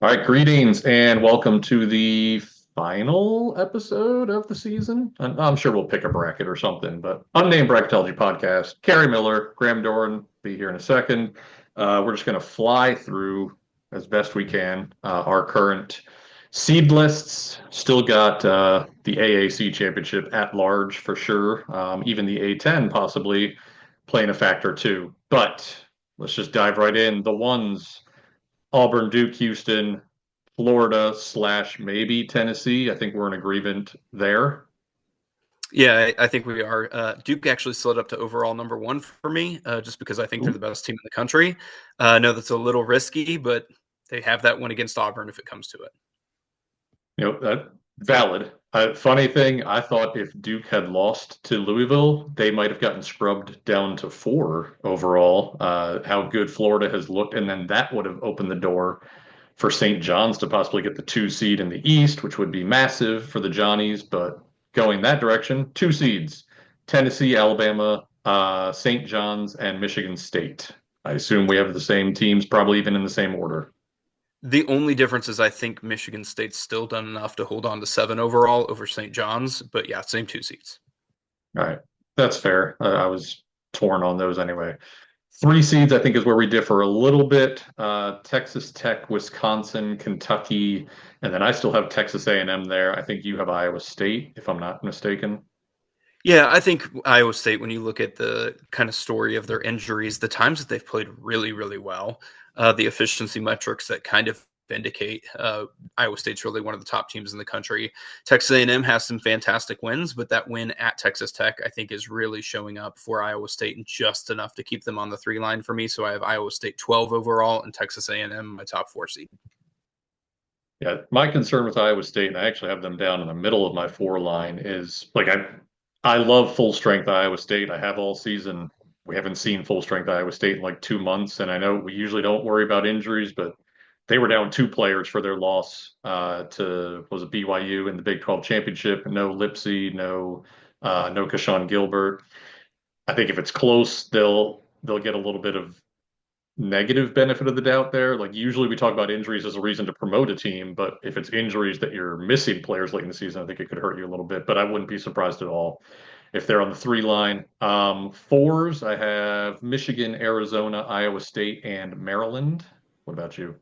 All right, greetings and welcome to the final episode of the season. I'm sure we'll pick a bracket or something, but Unnamed Bracketology podcast. Kerry Miller, Graham Doran, be here in a second. We're just going to fly through as best we can our current seed lists. Still got the AAC championship at large for sure. Even the A10 possibly playing a factor too. But let's just dive right in. The ones. Auburn, Duke, Houston, Florida slash maybe Tennessee. I think we're in agreement there. Yeah, I think we are. Duke actually slid up to overall number one for me, just because I think they're Ooh. the best team in the country. I know that's a little risky, but they have that win against Auburn if it comes to it. That valid. Funny thing, I thought if Duke had lost to Louisville, they might have gotten scrubbed down to 4 overall. How good Florida has looked, and then that would have opened the door for St. John's to possibly get the 2 seed in the East, which would be massive for the Johnnies. But going that direction, 2 seeds: Tennessee, Alabama, St. John's, and Michigan State. I assume we have the same teams, probably even in the same order. The only difference is I think Michigan State's still done enough to hold on to 7 overall over St. John's, but yeah, same 2 seats. All right, that's fair. I was torn on those anyway. 3 seeds, I think, is where we differ a little bit. Texas Tech, Wisconsin, Kentucky, and then I still have Texas A&M there. I think you have Iowa State, if I'm not mistaken. Yeah, I think Iowa State, when you look at the kind of story of their injuries, the times that they've played really, really well, the efficiency metrics that kind of indicate Iowa State's really one of the top teams in the country. Texas A&M has some fantastic wins, but that win at Texas Tech, I think, is really showing up for Iowa State and just enough to keep them on the 3 line for me. So I have Iowa State 12 overall and Texas A&M my top 4 seed. Yeah, my concern with Iowa State, and I actually have them down in the middle of my 4 line, is like I love full strength Iowa State. I have all season. We haven't seen full strength Iowa State in like 2 months, and I know we usually don't worry about injuries, but they were down 2 players for their loss to was it BYU in the Big 12 championship. No Lipsy, no Kashawn Gilbert. I think if it's close, they'll get a little bit of negative benefit of the doubt there. Like usually we talk about injuries as a reason to promote a team, but if it's injuries that you're missing players late in the season, I think it could hurt you a little bit. But I wouldn't be surprised at all if they're on the 3 line. Fours, I have Michigan, Arizona, Iowa State, and Maryland. What about you?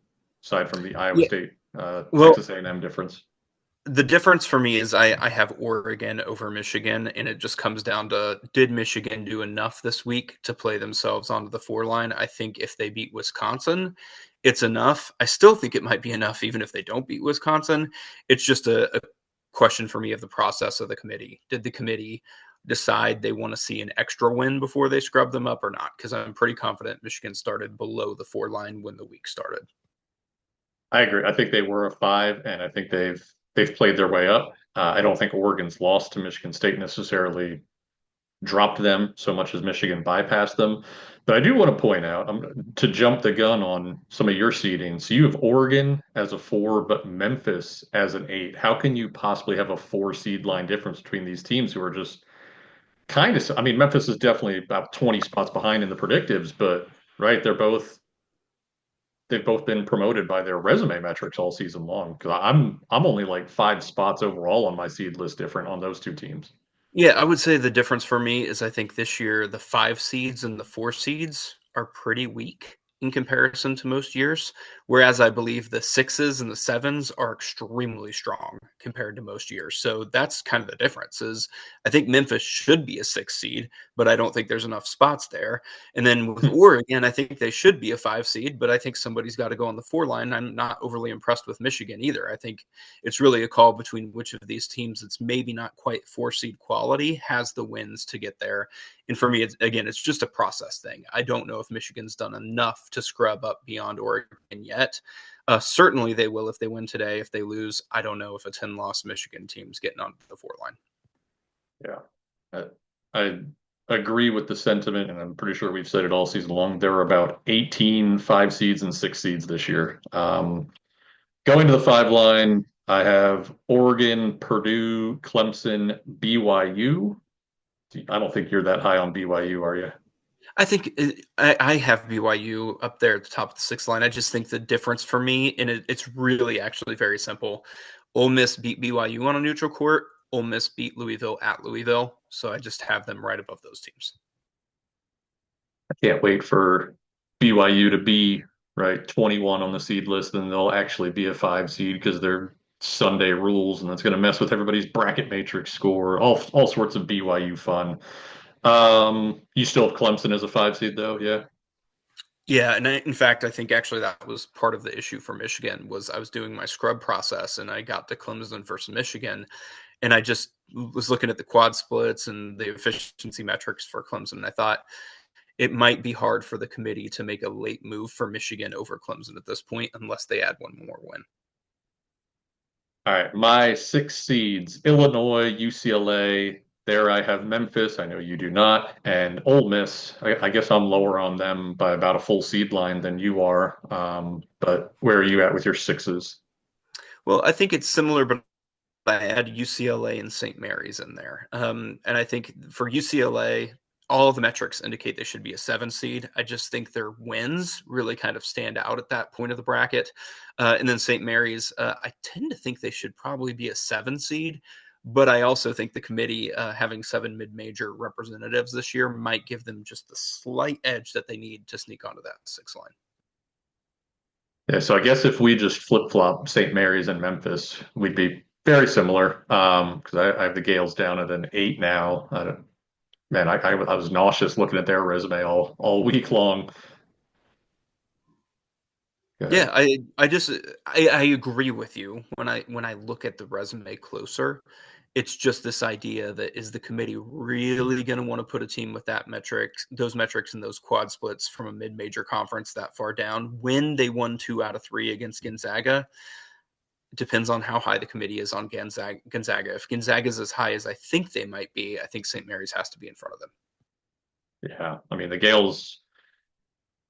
Aside from the Iowa Yeah. State, Well, Texas A&M difference. the difference for me is I have Oregon over Michigan, and it just comes down to did Michigan do enough this week to play themselves onto the 4 line? I think if they beat Wisconsin, it's enough. I still think it might be enough even if they don't beat Wisconsin. It's just a question for me of the process of the committee. Did the committee decide they want to see an extra win before they scrub them up or not? Because I'm pretty confident Michigan started below the 4 line when the week started. I agree. I think they were a 5, and I think they've played their way up. I don't think Oregon's loss to Michigan State necessarily dropped them so much as Michigan bypassed them. But I do want to point out, to jump the gun on some of your seeding. So you have Oregon as a 4, but Memphis as an 8. How can you possibly have a 4 seed line difference between these teams who are just kind of? I mean, Memphis is definitely about 20 spots behind in the predictives, but right, they've both been promoted by their resume metrics all season long. Because I'm only like 5 spots overall on my seed list different on those 2 teams. Yeah, I would say the difference for me is I think this year the 5 seeds and the 4 seeds are pretty weak in comparison to most years, whereas I believe the sixes and the sevens are extremely strong compared to most years. So that's kind of the difference. Is I think Memphis should be a 6 seed, but I don't think there's enough spots there. And then with Oregon, I think they should be a 5 seed, but I think somebody's got to go on the 4 line. I'm not overly impressed with Michigan either. I think it's really a call between which of these teams that's maybe not quite 4 seed quality has the wins to get there. And for me, it's just a process thing. I don't know if Michigan's done enough to scrub up beyond Oregon yet. Certainly they will if they win today. If they lose, I don't know if a 10-loss Michigan team's getting on the 4 line. Yeah. I agree with the sentiment, and I'm pretty sure we've said it all season long. There are about 18 5 seeds and 6 seeds this year. Going to the 5 line, I have Oregon, Purdue, Clemson, BYU. I don't think you're that high on BYU, are you? I think I have BYU up there at the top of the sixth line. I just think the difference for me, and it's really actually very simple. Ole Miss beat BYU on a neutral court. Ole Miss beat Louisville at Louisville. So I just have them right above those teams. I can't wait for BYU to be right 21 on the seed list, and they'll actually be a five seed because they're Sunday rules, and that's going to mess with everybody's bracket matrix score. All sorts of BYU fun. You still have Clemson as a five seed though, yeah. Yeah, and in fact, I think actually that was part of the issue for Michigan was I was doing my scrub process and I got to Clemson versus Michigan, and I just was looking at the quad splits and the efficiency metrics for Clemson. And I thought it might be hard for the committee to make a late move for Michigan over Clemson at this point unless they add one more win. All right, my six seeds: Illinois, UCLA. There I have Memphis. I know you do not, and Ole Miss. I guess I'm lower on them by about a full seed line than you are. But where are you at with your sixes? Well, I think it's similar, but I add UCLA and St. Mary's in there. And I think for UCLA, all of the metrics indicate they should be a seven seed. I just think their wins really kind of stand out at that point of the bracket. And then St. Mary's, I tend to think they should probably be a seven seed. But I also think the committee having seven mid major representatives this year might give them just the slight edge that they need to sneak onto that six line. Yeah, so I guess if we just flip-flop St. Mary's and Memphis, we'd be very similar. Because I have the Gales down at an eight now. Man, I was nauseous looking at their resume all week long. Yeah, Good. I agree with you when I look at the resume closer. It's just this idea that is the committee really going to want to put a team with those metrics and those quad splits from a mid-major conference that far down when they won 2 out of 3 against Gonzaga? It depends on how high the committee is on Gonzaga. If Gonzaga is as high as I think they might be, I think St. Mary's has to be in front of them. Yeah, I mean the Gales.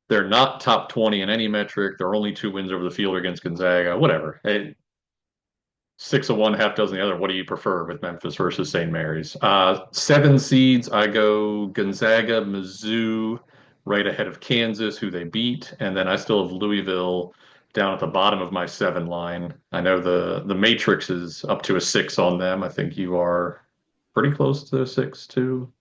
They're not top 20 in any metric. They're only two wins over the field against Gonzaga. Whatever. Hey, six of one, half dozen the other. What do you prefer with Memphis versus St. Mary's? Seven seeds, I go Gonzaga, Mizzou, right ahead of Kansas, who they beat, and then I still have Louisville down at the bottom of my seven line. I know the matrix is up to a six on them. I think you are pretty close to a six too.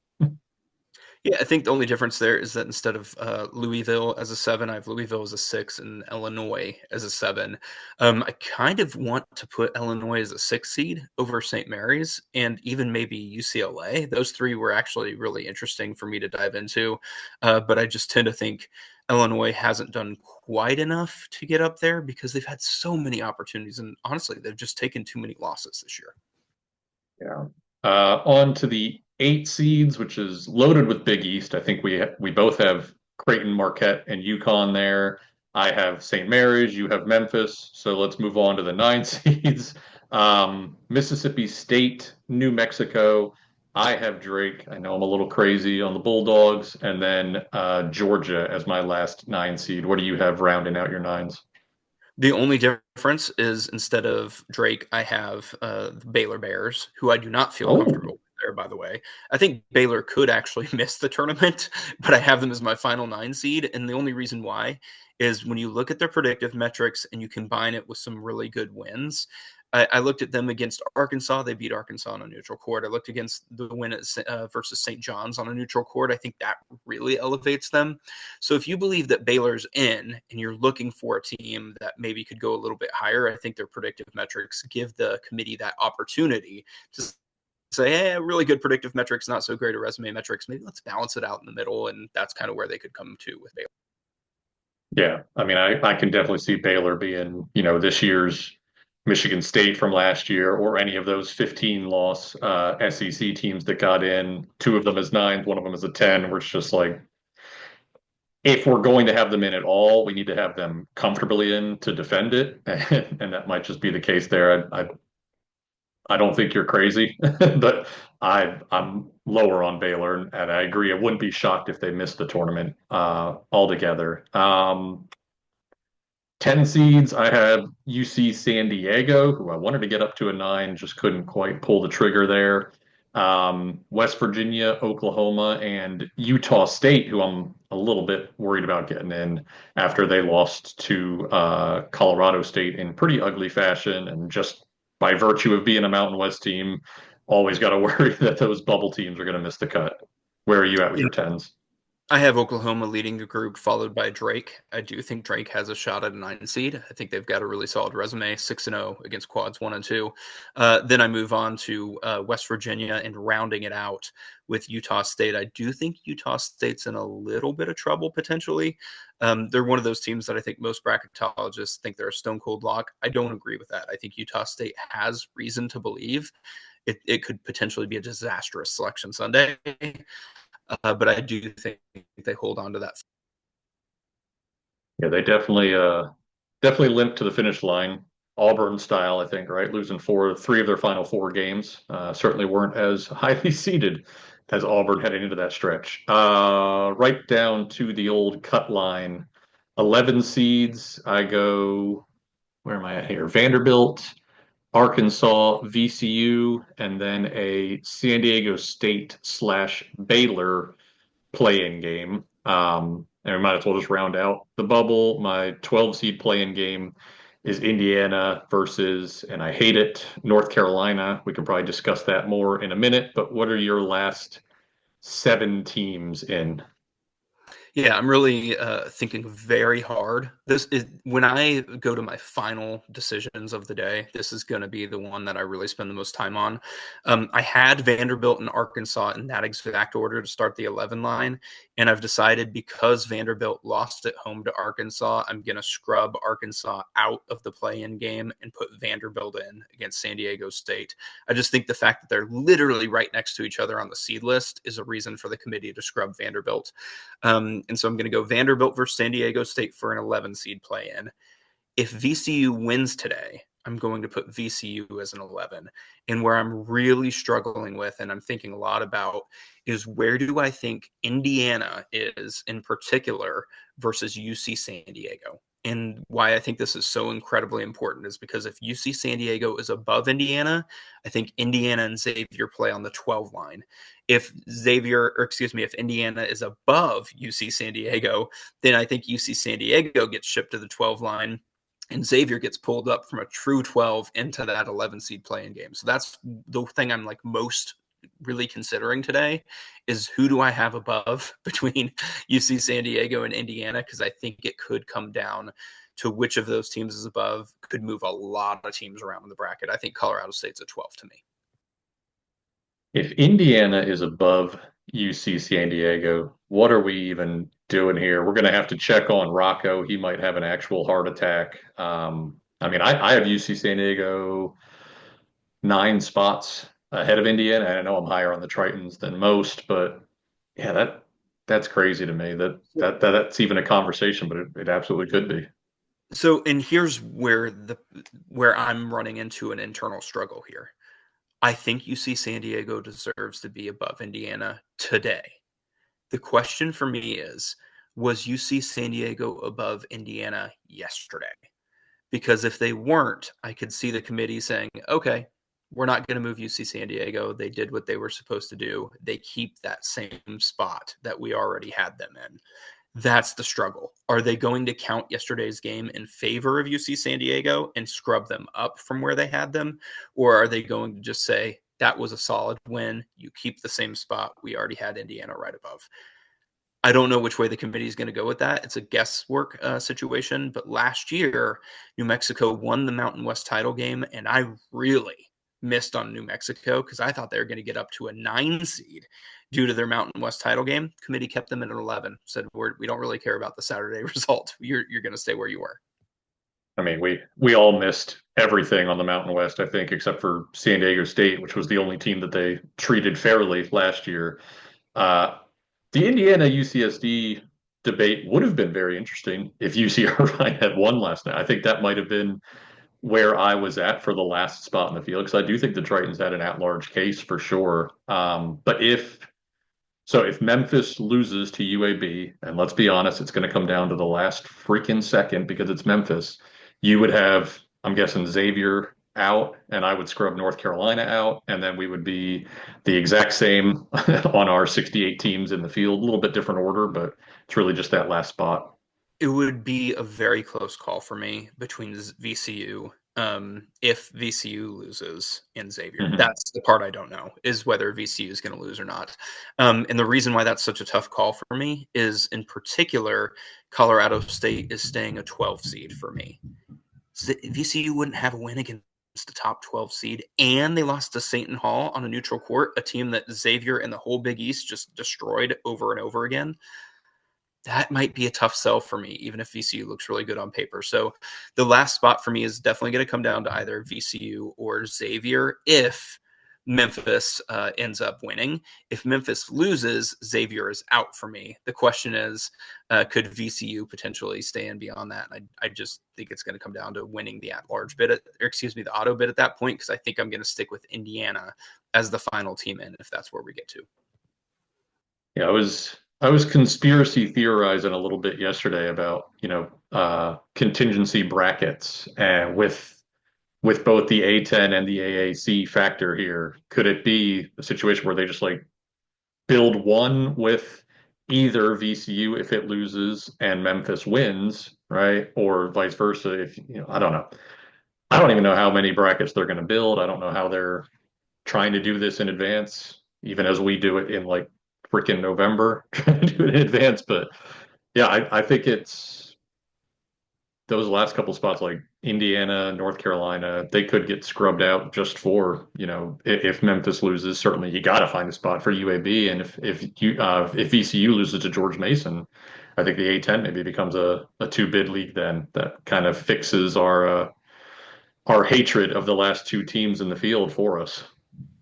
Yeah, I think the only difference there is that instead of Louisville as a seven, I have Louisville as a six and Illinois as a seven. I kind of want to put Illinois as a six seed over St. Mary's and even maybe UCLA. Those three were actually really interesting for me to dive into, but I just tend to think Illinois hasn't done quite enough to get up there because they've had so many opportunities, and honestly, they've just taken too many losses this year. Yeah. On to the eight seeds, which is loaded with Big East. I think we both have Creighton, Marquette, and UConn there. I have St. Mary's, you have Memphis. So let's move on to the nine seeds. Mississippi State, New Mexico. I have Drake. I know I'm a little crazy on the Bulldogs, and then Georgia as my last nine seed. What do you have rounding out your nines? The only difference is instead of Drake, I have the Baylor Bears, who I do not feel Oh, comfortable with there, by the way. I think Baylor could actually miss the tournament, but I have them as my final 9 seed. And the only reason why is when you look at their predictive metrics and you combine it with some really good wins. I looked at them against Arkansas. They beat Arkansas on a neutral court. I looked against the win versus St. John's on a neutral court. I think that really elevates them. So if you believe that Baylor's in and you're looking for a team that maybe could go a little bit higher, I think their predictive metrics give the committee that opportunity to say, hey, really good predictive metrics, not so great a resume metrics. Maybe let's balance it out in the middle. And that's kind of where they could come to with Baylor. yeah. I mean, I can definitely see Baylor being, this year's Michigan State from last year, or any of those 15 loss SEC teams that got in. Two of them as nines, one of them as a 10, where it's just like, if we're going to have them in at all, we need to have them comfortably in to defend it. And that might just be the case there. I don't think you're crazy, but I'm lower on Baylor, and I agree. I wouldn't be shocked if they missed the tournament altogether. 10 seeds, I have UC San Diego, who I wanted to get up to a nine, just couldn't quite pull the trigger there. West Virginia, Oklahoma, and Utah State, who I'm a little bit worried about getting in after they lost to Colorado State in pretty ugly fashion. And just by virtue of being a Mountain West team, always got to worry that those bubble teams are going to miss the cut. Where are you at with your tens? I have Oklahoma leading the group, followed by Drake. I do think Drake has a shot at a 9 seed. I think they've got a really solid resume, 6-0 against quads 1 and 2. Then I move on to West Virginia and rounding it out with Utah State. I do think Utah State's in a little bit of trouble potentially. They're one of those teams that I think most bracketologists think they're a stone cold lock. I don't agree with that. I think Utah State has reason to believe it could potentially be a disastrous selection Sunday. But I do think they hold on to that. Yeah, they definitely limped to the finish line, Auburn style, I think, right? Losing three of their final four games. Certainly weren't as highly seeded as Auburn heading into that stretch. Right down to the old cut line, 11 seeds. I go, where am I at here? Vanderbilt, Arkansas, VCU, and then a San Diego State slash Baylor play-in game. And we might as well just round out the bubble. My 12 seed play-in game is Indiana versus, and I hate it, North Carolina. We can probably discuss that more in a minute, but what are your last seven teams in? Yeah, I'm really thinking very hard. This is when I go to my final decisions of the day. This is going to be the one that I really spend the most time on. I had Vanderbilt and Arkansas in that exact order to start the 11 line, and I've decided because Vanderbilt lost at home to Arkansas, I'm going to scrub Arkansas out of the play-in game and put Vanderbilt in against San Diego State. I just think the fact that they're literally right next to each other on the seed list is a reason for the committee to scrub Vanderbilt. And so I'm going to go Vanderbilt versus San Diego State for an 11 seed play in. If VCU wins today, I'm going to put VCU as an 11. And where I'm really struggling with, and I'm thinking a lot about, is where do I think Indiana is in particular versus UC San Diego? And why I think this is so incredibly important is because if UC San Diego is above Indiana, I think Indiana and Xavier play on the 12 line. If if Indiana is above UC San Diego, then I think UC San Diego gets shipped to the 12 line and Xavier gets pulled up from a true 12 into that 11 seed playing game. So that's the thing I'm like most really considering today is who do I have above between UC San Diego and Indiana? Because I think it could come down to which of those teams is above, could move a lot of teams around in the bracket. I think Colorado State's a 12 to me. If Indiana is above UC San Diego, what are we even doing here? We're going to have to check on Rocco. He might have an actual heart attack. I mean, I have UC San Diego 9 spots ahead of Indiana. I know I'm higher on the Tritons than most, but yeah, that's crazy to me. That's even a conversation, but it absolutely could be. So, and here's where I'm running into an internal struggle here. I think UC San Diego deserves to be above Indiana today. The question for me is, was UC San Diego above Indiana yesterday? Because if they weren't, I could see the committee saying, okay, we're not going to move UC San Diego. They did what they were supposed to do. They keep that same spot that we already had them in. That's the struggle. Are they going to count yesterday's game in favor of UC San Diego and scrub them up from where they had them? Or are they going to just say, that was a solid win. You keep the same spot. We already had Indiana right above. I don't know which way the committee is going to go with that. It's a guesswork situation. But last year, New Mexico won the Mountain West title game, and I really missed on New Mexico because I thought they were going to get up to a 9 seed due to their Mountain West title game. Committee kept them at an 11. Said we don't really care about the Saturday result. You're going to stay where you were. I mean, we all missed everything on the Mountain West, I think, except for San Diego State, which was the only team that they treated fairly last year. Uh, the Indiana UCSD debate would have been very interesting if UC Irvine had won last night. I think that might have been where I was at for the last spot in the field because I do think the Tritons had an at-large case for sure. But if Memphis loses to UAB, and let's be honest, it's going to come down to the last freaking second because it's Memphis, you would have, I'm guessing, Xavier. out, and I would scrub North Carolina out, and then we would be the exact same on our 68 teams in the field. A little bit different order, but it's really just that last spot. It would be a very close call for me between VCU. If VCU loses and Xavier, Mhm. that's the part I don't know is whether VCU is going to lose or not. And the reason why that's such a tough call for me is, in particular, Colorado State is staying a 12 seed for me. VCU wouldn't have a win against the top 12 seed, and they lost to Seton Hall on a neutral court, a team that Xavier and the whole Big East just destroyed over and over again. That might be a tough sell for me, even if VCU looks really good on paper. So the last spot for me is definitely going to come down to either VCU or Xavier if Memphis ends up winning. If Memphis loses, Xavier is out for me. The question is, could VCU potentially stay in beyond that? And I just think it's going to come down to winning the at-large bid, the auto bid at that point, because I think I'm going to stick with Indiana as the final team in if that's where we get to. Yeah, I was conspiracy theorizing a little bit yesterday about, contingency brackets and with both the A10 and the AAC factor here, could it be a situation where they just like build one with either VCU if it loses and Memphis wins, right? Or vice versa if, I don't know. I don't even know how many brackets they're going to build. I don't know how they're trying to do this in advance, even as we do it in like freaking November, trying to do it in advance. But yeah, I think it's those last couple spots like Indiana, North Carolina, they could get scrubbed out just for, if Memphis loses, certainly you got to find a spot for UAB. And if VCU loses to George Mason, I think the A10 maybe becomes a two bid league then that kind of fixes our hatred of the last two teams in the field for us.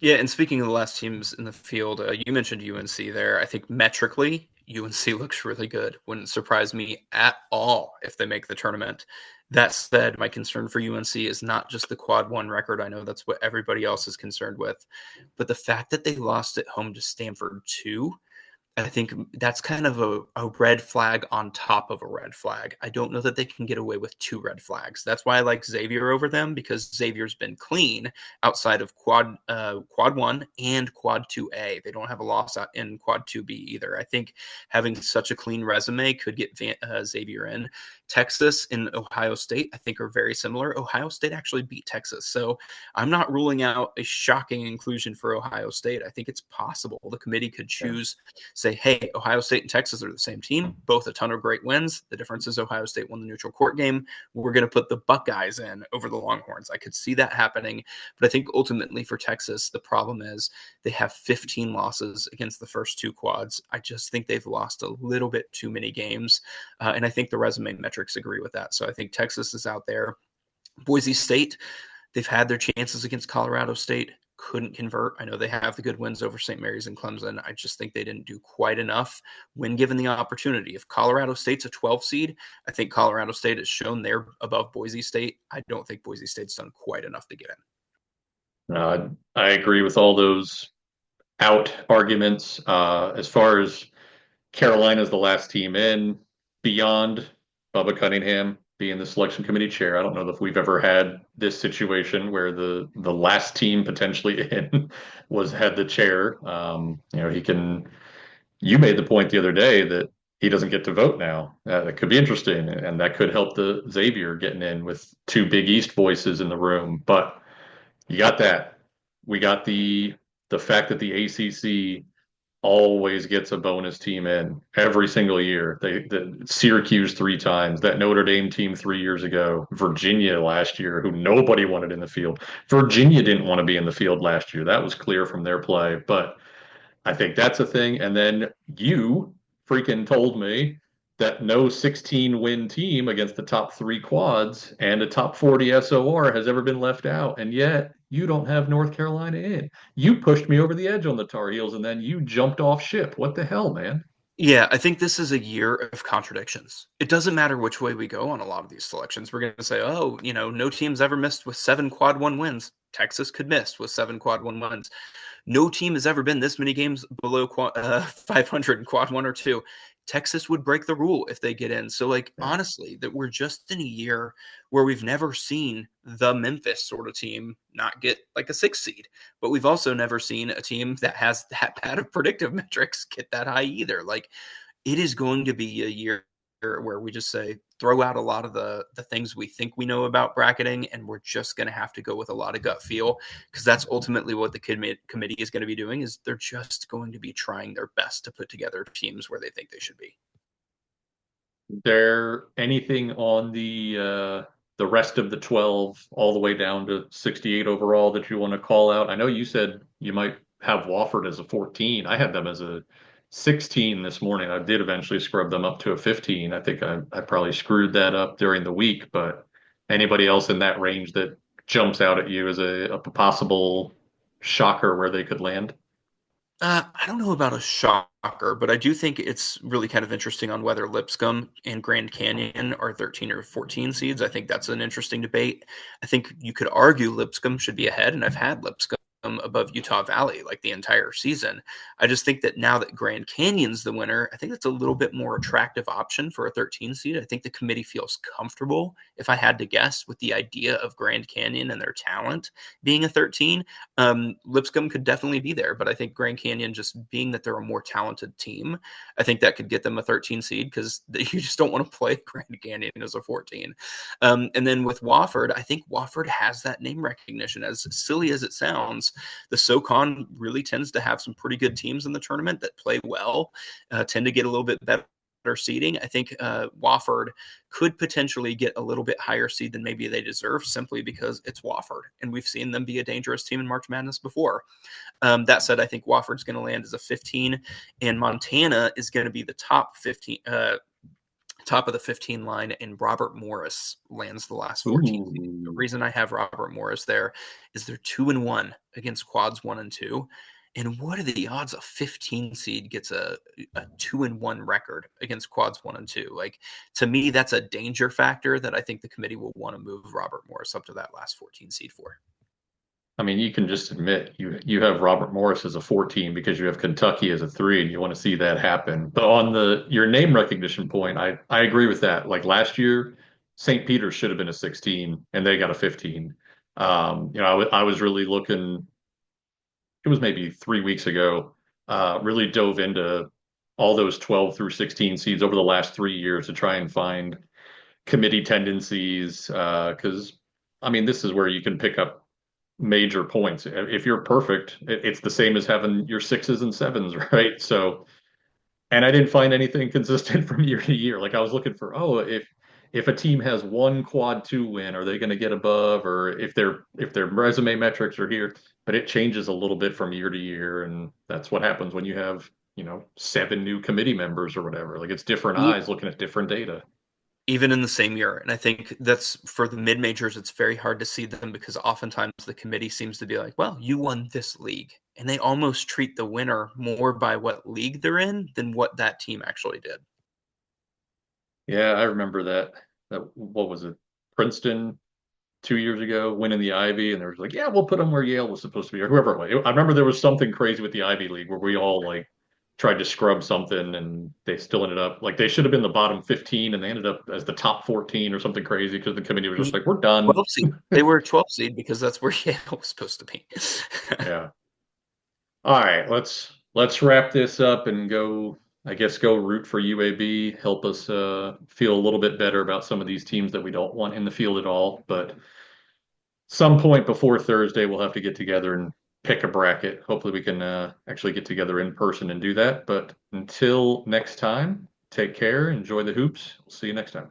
Yeah, and speaking of the last teams in the field, you mentioned UNC there. I think metrically, UNC looks really good. Wouldn't surprise me at all if they make the tournament. That said, my concern for UNC is not just the quad one record. I know that's what everybody else is concerned with, but the fact that they lost at home to Stanford too. I think that's kind of a red flag on top of a red flag. I don't know that they can get away with two red flags. That's why I like Xavier over them because Xavier's been clean outside of quad one and quad 2A. They don't have a loss in quad 2B either. I think having such a clean resume could get Xavier in. Texas and Ohio State, I think, are very similar. Ohio State actually beat Texas. So I'm not ruling out a shocking inclusion for Ohio State. I think it's possible the committee could Yeah. choose, say, hey, Ohio State and Texas are the same team, both a ton of great wins. The difference is Ohio State won the neutral court game. We're going to put the Buckeyes in over the Longhorns. I could see that happening. But I think ultimately for Texas, the problem is they have 15 losses against the first two quads. I just think they've lost a little bit too many games. And I think the resume metrics agree with that. So I think Texas is out there. Boise State, they've had their chances against Colorado State, couldn't convert. I know they have the good wins over St. Mary's and Clemson. I just think they didn't do quite enough when given the opportunity. If Colorado State's a 12 seed, I think Colorado State has shown they're above Boise State. I don't think Boise State's done quite enough to get in. I agree with all those out arguments. As far as Carolina's the last team in, beyond Bubba Cunningham being the selection committee chair, I don't know if we've ever had this situation where the last team potentially in was had the chair. He can. You made the point the other day that he doesn't get to vote now. That could be interesting, and that could help the Xavier getting in with two Big East voices in the room. But you got that. We got the fact that the ACC always gets a bonus team in every single year. The Syracuse three times, that Notre Dame team 3 years ago, Virginia last year, who nobody wanted in the field. Virginia didn't want to be in the field last year. That was clear from their play. But I think that's a thing. And then you freaking told me that no 16 win team against the top three quads and a top 40 SOR has ever been left out. And yet you don't have North Carolina in. You pushed me over the edge on the Tar Heels and then you jumped off ship. What the hell, man? Yeah, I think this is a year of contradictions. It doesn't matter which way we go on a lot of these selections. We're going to say, oh, no team's ever missed with 7 quad one wins. Texas could miss with 7 quad one wins. No team has ever been this many games below 500 in quad one or two. Texas would break the rule if they get in. So, like, Yeah. honestly, that we're just in a year where we've never seen the Memphis sort of team not get like a 6 seed, but we've also never seen a team that has that bad of predictive metrics get that high either. Like, it is going to be a year where we just say throw out a lot of the things we think we know about bracketing, and we're just going to have to go with a lot of gut feel, because that's ultimately what the committee is going to be doing. Is they're just going to be trying their best to put together teams where they think they should be. There anything on the rest of the 12 all the way down to 68 overall that you want to call out? I know you said you might have Wofford as a 14. I had them as a 16 this morning. I did eventually scrub them up to a 15. I think I probably screwed that up during the week, but anybody else in that range that jumps out at you as a possible shocker where they could land? I don't know about a shocker, but I do think it's really kind of interesting on whether Lipscomb and Grand Canyon are 13 or 14 seeds. I think that's an interesting debate. I think you could argue Lipscomb should be ahead, and I've had Lipscomb above Utah Valley like the entire season. I just think that now that Grand Canyon's the winner, I think that's a little bit more attractive option for a 13 seed. I think the committee feels comfortable, if I had to guess, with the idea of Grand Canyon and their talent being a 13. Lipscomb could definitely be there, but I think Grand Canyon, just being that they're a more talented team, I think that could get them a 13 seed, because you just don't want to play Grand Canyon as a 14. And then with Wofford, I think Wofford has that name recognition. As silly as it sounds, the SoCon really tends to have some pretty good teams in the tournament that play well, tend to get a little bit better seeding. I think Wofford could potentially get a little bit higher seed than maybe they deserve, simply because it's Wofford, and we've seen them be a dangerous team in March Madness before. That said, I think Wofford's going to land as a 15, and Montana is going to be the top 15, top of the 15 line, and Robert Morris lands the last 14. The Ooh. reason I have Robert Morris there is they're 2-1 against quads 1 and 2. And what are the odds a 15 seed gets a 2-1 record against quads 1 and 2? Like, to me, that's a danger factor that I think the committee will want to move Robert Morris up to that last 14 seed for. I mean, you can just admit you have Robert Morris as a 14 because you have Kentucky as a 3 and you want to see that happen. But on the your name recognition point, I agree with that. Like last year, St. Peter's should have been a 16 and they got a 15. I was really looking, it was maybe 3 weeks ago, really dove into all those 12 through 16 seeds over the last 3 years to try and find committee tendencies. Because I mean, this is where you can pick up major points. If you're perfect, it's the same as having your sixes and sevens, right? So, and I didn't find anything consistent from year to year. Like I was looking for, oh, if a team has one quad two win, are they going to get above? Or if their resume metrics are here, but it changes a little bit from year to year, and that's what happens when you have, 7 new committee members or whatever. Like it's different eyes looking at different data. Even in the same year. And I think that's for the mid majors, it's very hard to see them, because oftentimes the committee seems to be like, well, you won this league. And they almost treat the winner more by what league they're in than what that team actually did. Yeah, I remember that. That what was it? Princeton 2 years ago, winning the Ivy, and there was like, yeah, we'll put them where Yale was supposed to be, or whoever it was. I remember there was something crazy with the Ivy League where we all like tried to scrub something, and they still ended up like they should have been the bottom 15, and they ended up as the top 14 or something crazy because the committee was just like, we're done. 12 seed. They were a 12 seed because that's where Yale was supposed to be. Yeah. All right, let's wrap this up and go. I guess go root for UAB. Help us feel a little bit better about some of these teams that we don't want in the field at all, but some point before Thursday, we'll have to get together and pick a bracket. Hopefully, we can actually get together in person and do that. But until next time, take care, enjoy the hoops. We'll see you next time.